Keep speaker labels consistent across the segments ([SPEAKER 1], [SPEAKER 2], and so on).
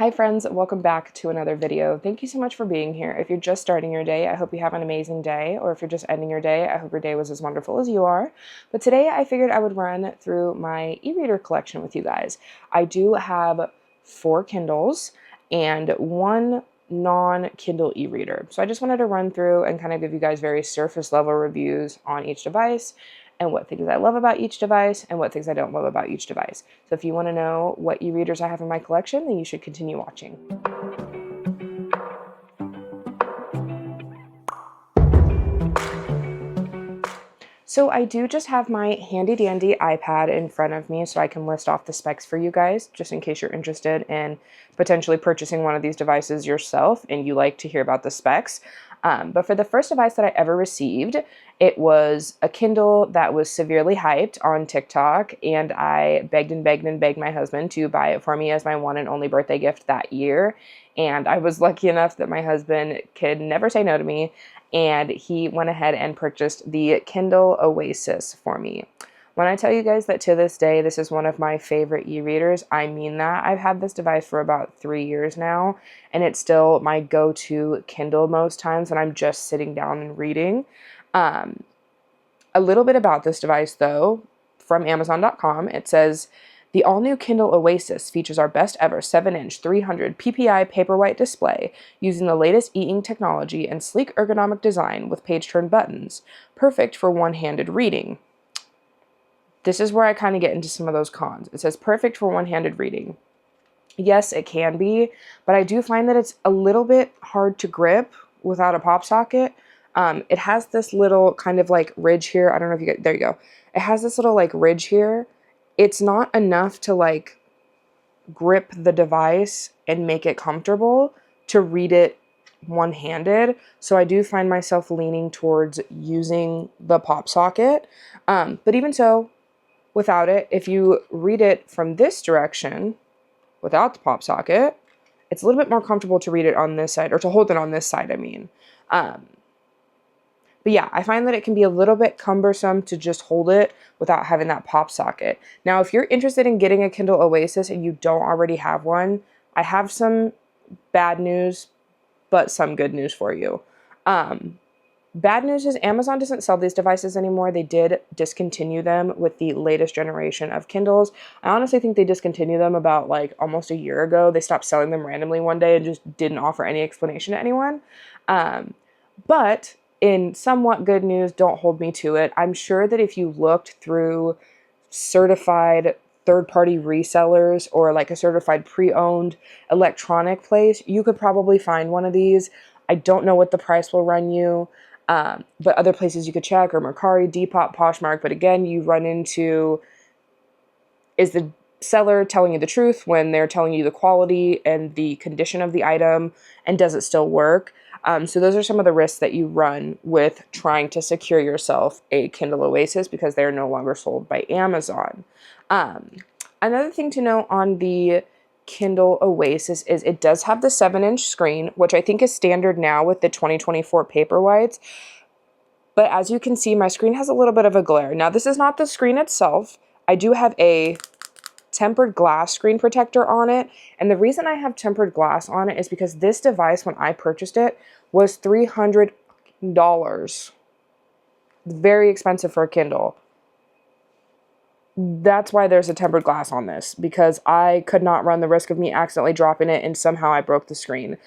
[SPEAKER 1] Hi friends, welcome back to another video. Thank you so much for being here. If you're just starting your day, I hope you have an amazing day, or if you're just ending your day, I hope your day was as wonderful as you are. But today I figured I would run through my e-reader collection with you guys. I do have 4 Kindles and 1 non-Kindle e-reader. So I just wanted to run through and kind of give you guys very surface level reviews on each device and what things I love about each device and what things I don't love about each device. So if you want to know what e-readers I have in my collection, then you should continue watching. So I do just have my handy dandy iPad in front of me so I can list off the specs for you guys, just in case you're interested in potentially purchasing one of these devices yourself and you like to hear about the specs. But for the first device that I ever received, it was a Kindle that was severely hyped on TikTok, and I begged and begged and begged my husband to buy it for me as my one and only birthday gift that year. And I was lucky enough that my husband could never say no to me, and he went ahead and purchased the Kindle Oasis for me. When I tell you guys that to this day, this is one of my favorite e-readers, I mean that. I've had this device for about 3 years now, and it's still my go-to Kindle most times when I'm just sitting down and reading. A little bit about this device, though, from Amazon.com. It says, the all-new Kindle Oasis features our best ever 7-inch 300 ppi Paperwhite display using the latest e-ink technology and sleek ergonomic design with page-turn buttons, perfect for one-handed reading. This is where I kind of get into some of those cons. It says perfect for one-handed reading. Yes, it can be, but I do find that it's a little bit hard to grip without a pop socket. It has this little kind of like ridge here. I don't know if you get, there you go. It has this little like ridge here. It's not enough to like grip the device and make it comfortable to read it one-handed. So I do find myself leaning towards using the pop socket. But even so, without it, if you read it from this direction without the pop socket, it's a little bit more comfortable to read it on this side, or to hold it on this side, I mean. But yeah, I find that it can be a little bit cumbersome to just hold it without having that pop socket. Now, if you're interested in getting a Kindle Oasis and you don't already have one, I have some bad news, but some good news for you. Bad news is Amazon doesn't sell these devices anymore. They did discontinue them with the latest generation of Kindles. I honestly think they discontinued them about like almost a year ago. They stopped selling them randomly one day and just didn't offer any explanation to anyone. But in somewhat good news, don't hold me to it, I'm sure that if you looked through certified third-party resellers or like a certified pre-owned electronic place, you could probably find one of these. I don't know what the price will run you. But other places you could check are Mercari, Depop, Poshmark. But again, you run into, is the seller telling you the truth when they're telling you the quality and the condition of the item, and does it still work? So those are some of the risks that you run with trying to secure yourself a Kindle Oasis, because they're no longer sold by Amazon. Another thing to know on the Kindle Oasis is it does have the 7-inch screen, which I think is standard now with the 2024 Paperwhites. But as you can see, my screen has a little bit of a glare. Now, this is not the screen itself. I do have a tempered glass screen protector on it. And the reason I have tempered glass on it is because this device, when I purchased it, was $300. Very expensive for a Kindle. That's why there's a tempered glass on this, because I could not run the risk of me accidentally dropping it and somehow I broke the screen.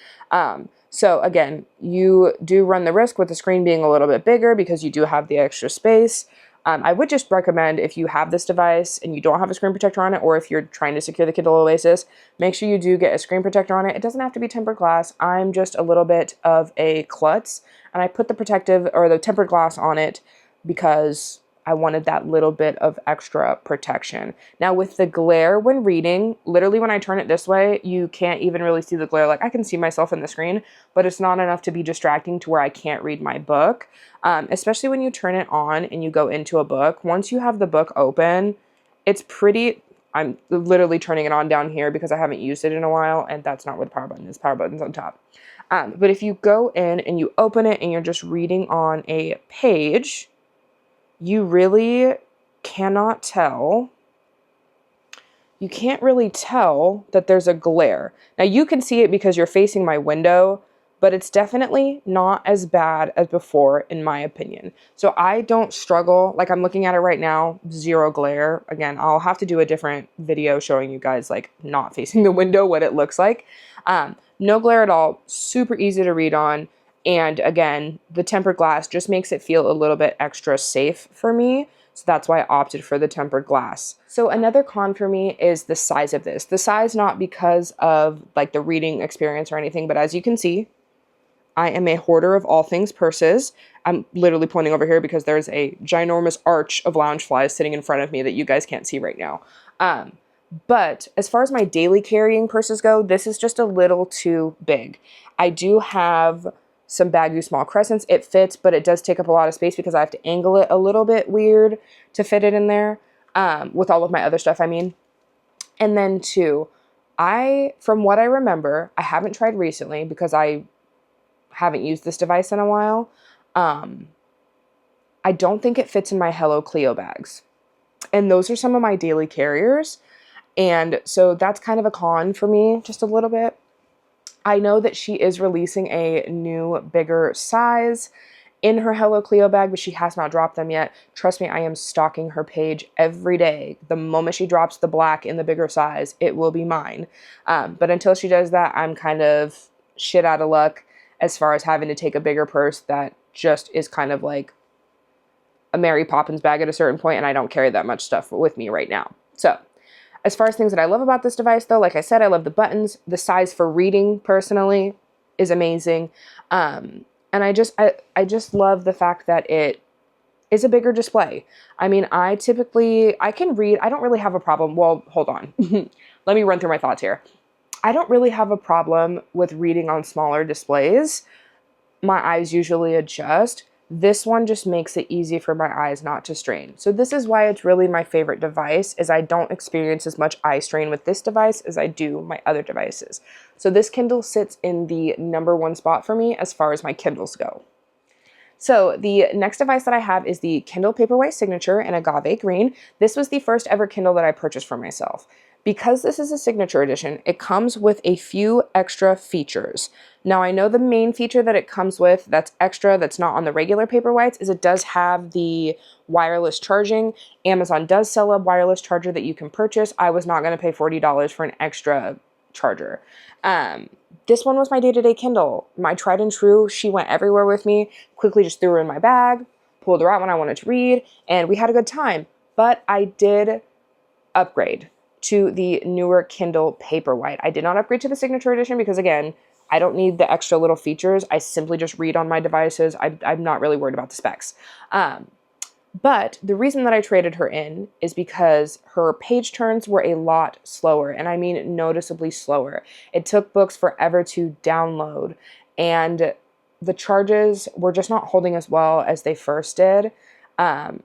[SPEAKER 1] So again, you do run the risk with the screen being a little bit bigger because you do have the extra space. I would just recommend, if you have this device and you don't have a screen protector on it, or if you're trying to secure the Kindle Oasis, make sure you do get a screen protector on it. It doesn't have to be tempered glass. I'm just a little bit of a klutz, and I put the protective or the tempered glass on it because I wanted that little bit of extra protection. Now, with the glare when reading, literally when I turn it this way, you can't even really see the glare. Like, I can see myself in the screen, but it's not enough to be distracting to where I can't read my book. Especially when you turn it on and you go into a book. Once you have the book open, it's pretty, I'm literally turning it on down here because I haven't used it in a while, and that's not where the power button is. Power button's on top. But if you go in and you open it and you're just reading on a page, you really cannot tell you can't really tell that there's a glare. Now you can see it because you're facing my window, but it's definitely not as bad as before, in my opinion. So I don't struggle. Like, I'm looking at it right now, zero glare. Again, I'll have to do a different video showing you guys like not facing the window, what it looks like. No glare at all, super easy to read on. And again, the tempered glass just makes it feel a little bit extra safe for me. So that's why I opted for the tempered glass. So another con for me is the size of this. The size, not because of like the reading experience or anything, but as you can see, I am a hoarder of all things purses. I'm literally pointing over here because there's a ginormous arch of lounge flies sitting in front of me that you guys can't see right now. But as far as my daily carrying purses go, this is just a little too big. I do have some baggy small crescents. It fits, but it does take up a lot of space because I have to angle it a little bit weird to fit it in there, with all of my other stuff, I mean. And then two, from what I remember, I haven't tried recently because I haven't used this device in a while. I don't think it fits in my Hello Cleo bags. And those are some of my daily carriers. And so that's kind of a con for me, just a little bit. I know that she is releasing a new, bigger size in her Hello Cleo bag, but she has not dropped them yet. Trust me, I am stalking her page every day. The moment she drops the black in the bigger size, it will be mine. But until she does that, I'm kind of shit out of luck as far as having to take a bigger purse that just is kind of like a Mary Poppins bag at a certain point, and I don't carry that much stuff with me right now. So as far as things that I love about this device, though, like I said, I love the buttons. The size for reading, personally, is amazing. And I just love the fact that it is a bigger display. I mean, I can read. I don't really have a problem. Well, hold on. Let me run through my thoughts here. I don't really have a problem with reading on smaller displays. My eyes usually adjust. This one just makes it easy for my eyes not to strain. So this is why it's really my favorite device, is I don't experience as much eye strain with this device as I do my other devices. So this Kindle sits in the #1 spot for me as far as my Kindles go. So the next device that I have is the Kindle Paperwhite Signature in agave green. This was the first ever Kindle that I purchased for myself. Because this is a signature edition, it comes with a few extra features. Now, I know the main feature that it comes with that's extra, that's not on the regular Paperwhites, is it does have the wireless charging. Amazon does sell a wireless charger that you can purchase. I was not going to pay $40 for an extra charger. This one was my day-to-day Kindle. My tried and true. She went everywhere with me. Quickly just threw her in my bag, pulled her out when I wanted to read, and we had a good time. But I did upgrade to the newer Kindle Paperwhite. I did not upgrade to the Signature Edition because, again, I don't need the extra little features. I simply just read on my devices. I'm not really worried about the specs. But the reason that I traded her in is because her page turns were a lot slower, and I mean noticeably slower. It took books forever to download, and the charges were just not holding as well as they first did. And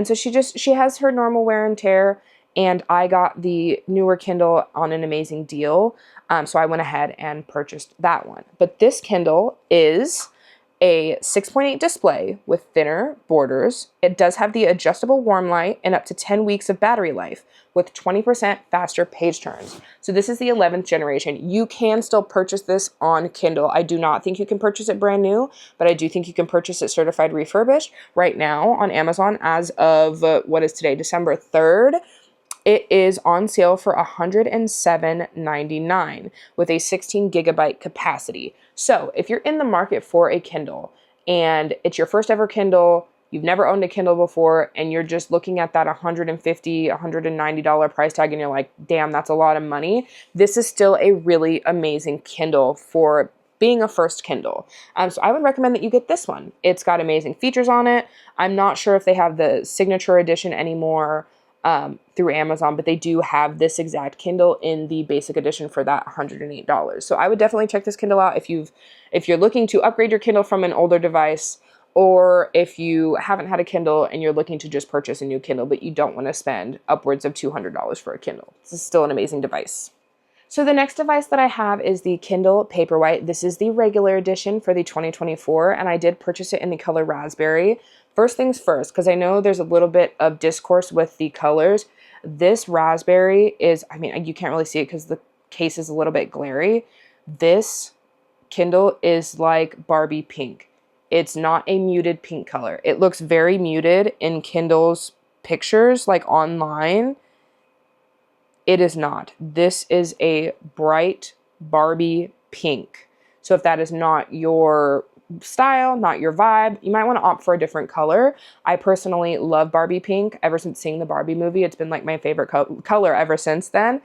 [SPEAKER 1] so she has her normal wear and tear, and I got the newer Kindle on an amazing deal. So I went ahead and purchased that one. But this Kindle is a 6.8 display with thinner borders. It does have the adjustable warm light and up to 10 weeks of battery life with 20% faster page turns. So this is the 11th generation. You can still purchase this on Kindle. I do not think you can purchase it brand new, but I do think you can purchase it certified refurbished right now on Amazon as of, what is today, December 3rd. It is on sale for $107.99 with a 16 gigabyte capacity. So if you're in the market for a Kindle and it's your first ever Kindle, you've never owned a Kindle before, and you're just looking at that $150, $190 price tag and you're like, damn, that's a lot of money, this is still a really amazing Kindle for being a first Kindle. So I would recommend that you get this one. It's got amazing features on it. I'm not sure if they have the Signature Edition anymore through Amazon, but they do have this exact Kindle in the basic edition for that $108. So I would definitely check this Kindle out if you're looking to upgrade your Kindle from an older device, or if you haven't had a Kindle and you're looking to just purchase a new Kindle, but you don't want to spend upwards of $200 for a Kindle. This is still an amazing device. So the next device that I have is the Kindle Paperwhite. This is the regular edition for the 2024, and I did purchase it in the color raspberry. First things first, because I know there's a little bit of discourse with the colors. This raspberry is, I mean, you can't really see it because the case is a little bit glary. This Kindle is like Barbie pink. It's not a muted pink color. It looks very muted in Kindle's pictures, like online. It is not. This is a bright Barbie pink. So if that is not your style, not your vibe, you might want to opt for a different color. I personally love Barbie pink. Ever since seeing the Barbie movie, it's been like my favorite color ever since then.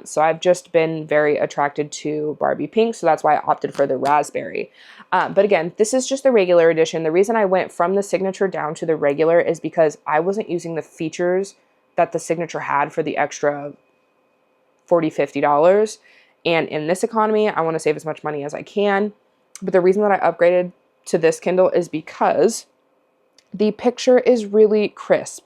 [SPEAKER 1] So I've just been very attracted to Barbie pink. So that's why I opted for the raspberry. But again, this is just the regular edition. The reason I went from the signature down to the regular is because I wasn't using the features that the signature had for the extra $40, $50. And in this economy, I want to save as much money as I can. But the reason that I upgraded to this Kindle is because the picture is really crisp.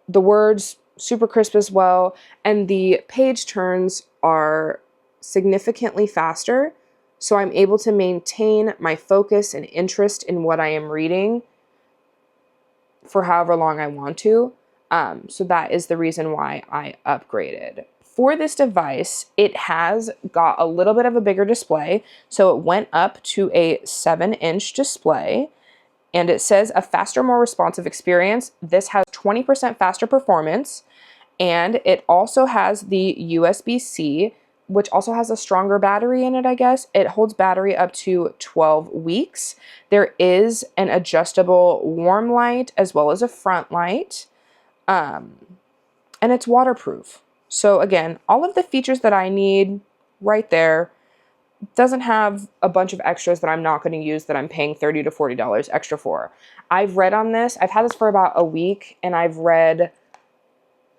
[SPEAKER 1] The words super crisp as well. And the page turns are significantly faster. So I'm able to maintain my focus and interest in what I am reading for however long I want to. So that is the reason why I upgraded. For this device, it has got a little bit of a bigger display. So it went up to a 7-inch display, and it says a faster, more responsive experience. This has 20% faster performance, and it also has the USB-C, which also has a stronger battery in it, I guess. It holds battery up to 12 weeks. There is an adjustable warm light as well as a front light, and it's waterproof. So again, all of the features that I need right there. Doesn't have a bunch of extras that I'm not going to use that I'm paying $30 to $40 extra for. I've read on this. I've had this for about a week, and I've read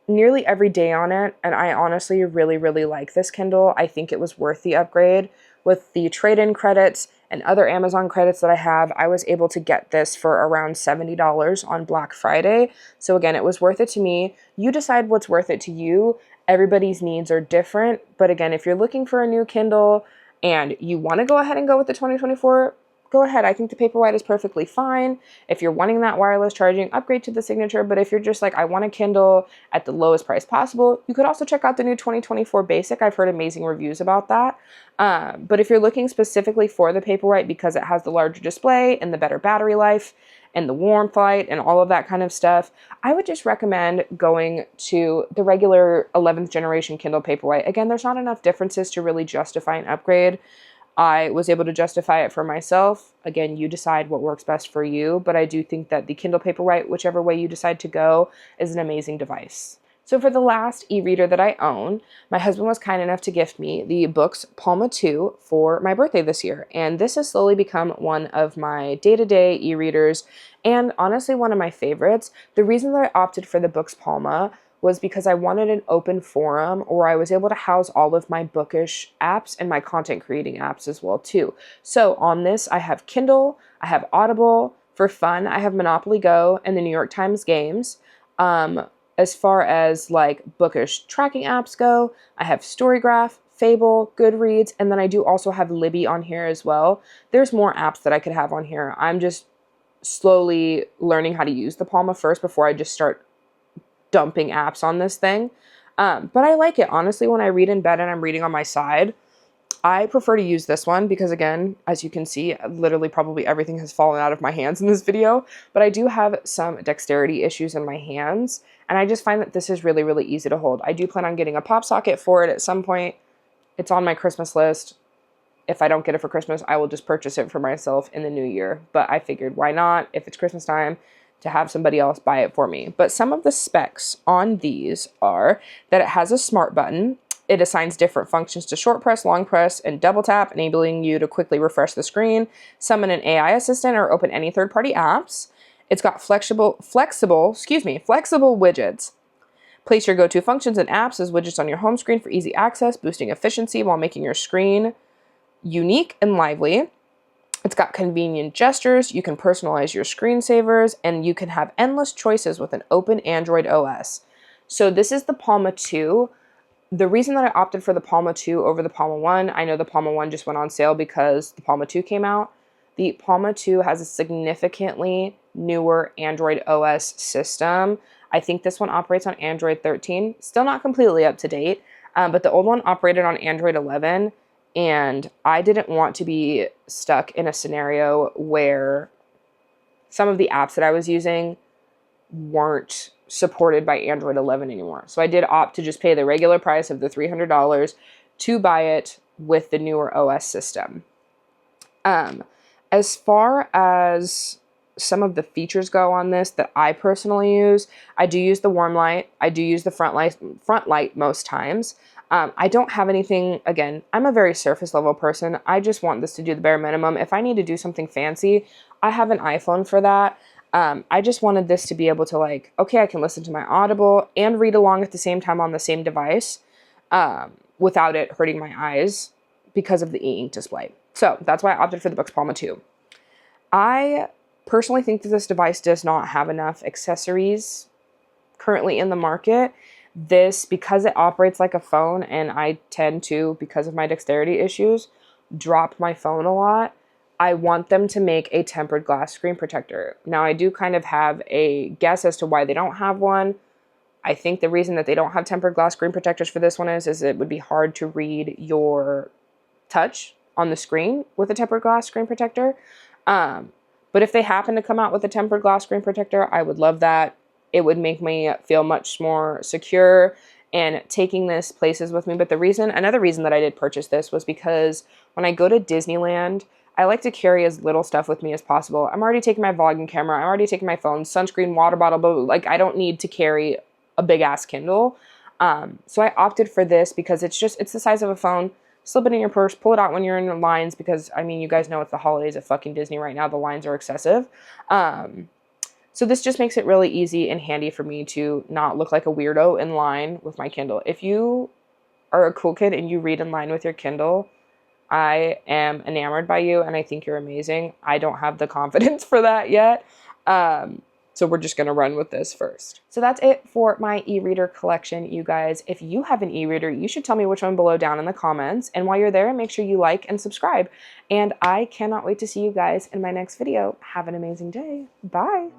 [SPEAKER 1] nearly every day on it, and I honestly really, really like this Kindle. I think it was worth the upgrade. With the trade-in credits and other Amazon credits that I have, I was able to get this for around $70 on Black Friday. So again, it was worth it to me. You decide what's worth it to you. Everybody's needs are different. But again, if you're looking for a new Kindle and you want to go ahead and go with the 2024, go ahead. I think the Paperwhite is perfectly fine. If you're wanting that wireless charging, upgrade to the Signature. But if you're just like, I want a Kindle at the lowest price possible, you could also check out the new 2024 Basic. I've heard amazing reviews about that. But if you're looking specifically for the Paperwhite because it has the larger display and the better battery life and the warmth light and all of that kind of stuff, I would just recommend going to the regular 11th generation Kindle Paperwhite. Again, there's not enough differences to really justify an upgrade. I was able to justify it for myself. Again, you decide what works best for you, but I do think that the Kindle Paperwhite, whichever way you decide to go, is an amazing device. So for the last e-reader that I own, my husband was kind enough to gift me the Books Palma 2 for my birthday this year. And this has slowly become one of my day-to-day e-readers and honestly one of my favorites. The reason that I opted for the Books Palma was because I wanted an open forum where I was able to house all of my bookish apps and my content creating apps as well too. So on this, I have Kindle, I have Audible. For fun, I have Monopoly Go and the New York Times Games. As far as like bookish tracking apps go, I have Storygraph, Fable, Goodreads, and then I do also have Libby on here as well. There's more apps that I could have on here. I'm just slowly learning how to use the Palma first before I just start dumping apps on this thing. But I like it. Honestly, when I read in bed and I'm reading on my side, I prefer to use this one because again, as you can see, literally probably everything has fallen out of my hands in this video, but I do have some dexterity issues in my hands. And I just find that this is really, really easy to hold. I do plan on getting a pop socket for it at some point. It's on my Christmas list. If I don't get it for Christmas, I will just purchase it for myself in the new year. But I figured, why not? If it's Christmas time, to have somebody else buy it for me. But some of the specs on these are that it has a smart button. It assigns different functions to short press, long press, and double tap, enabling you to quickly refresh the screen, summon an AI assistant, or open any third-party apps. It's got flexible widgets. Place your go-to functions and apps as widgets on your home screen for easy access, boosting efficiency while making your screen unique and lively. It's got convenient gestures, you can personalize your screensavers, and you can have endless choices with an open Android OS. So this is the Palma 2. The reason that I opted for the Palma 2 over the Palma 1, I know the Palma 1 just went on sale because the Palma 2 came out. The Palma 2 has a significantly newer Android OS system. I think this one operates on Android 13. Still not completely up to date, but the old one operated on Android 11, and I didn't want to be stuck in a scenario where some of the apps that I was using weren't supported by Android 11 anymore. So I did opt to just pay the regular price of the $300 to buy it with the newer OS system. As far as some of the features go on this that I personally use, I do use the warm light. I do use the front light most times. I don't have anything, again, I'm a very surface level person. I just want this to do the bare minimum. If I need to do something fancy, I have an iPhone for that. I just wanted this to be able to like, okay, I can listen to my Audible and read along at the same time on the same device without it hurting my eyes because of the e-ink display. So that's why I opted for the Books Palma 2. I personally think that this device does not have enough accessories currently in the market. This, because it operates like a phone, and I tend to, because of my dexterity issues, drop my phone a lot. I want them to make a tempered glass screen protector. Now, I do kind of have a guess as to why they don't have one. I think the reason that they don't have tempered glass screen protectors for this one is it would be hard to read your touch on the screen with a tempered glass screen protector. But if they happen to come out with a tempered glass screen protector, I would love that. It would make me feel much more secure and taking this places with me. But another reason that I did purchase this was because when I go to Disneyland, I like to carry as little stuff with me as possible. I'm already taking my vlogging camera. I'm already taking my phone, sunscreen, water bottle, but like I don't need to carry a big ass Kindle. So I opted for this because it's the size of a phone. Slip it in your purse, pull it out when you're in the lines because, I mean, you guys know it's the holidays at fucking Disney right now. The lines are excessive. So this just makes it really easy and handy for me to not look like a weirdo in line with my Kindle. If you are a cool kid and you read in line with your Kindle, I am enamored by you and I think you're amazing. I don't have the confidence for that yet. So we're just going to run with this first. So that's it for my e-reader collection, you guys. If you have an e-reader, you should tell me which one below down in the comments. And while you're there, make sure you like and subscribe. And I cannot wait to see you guys in my next video. Have an amazing day. Bye.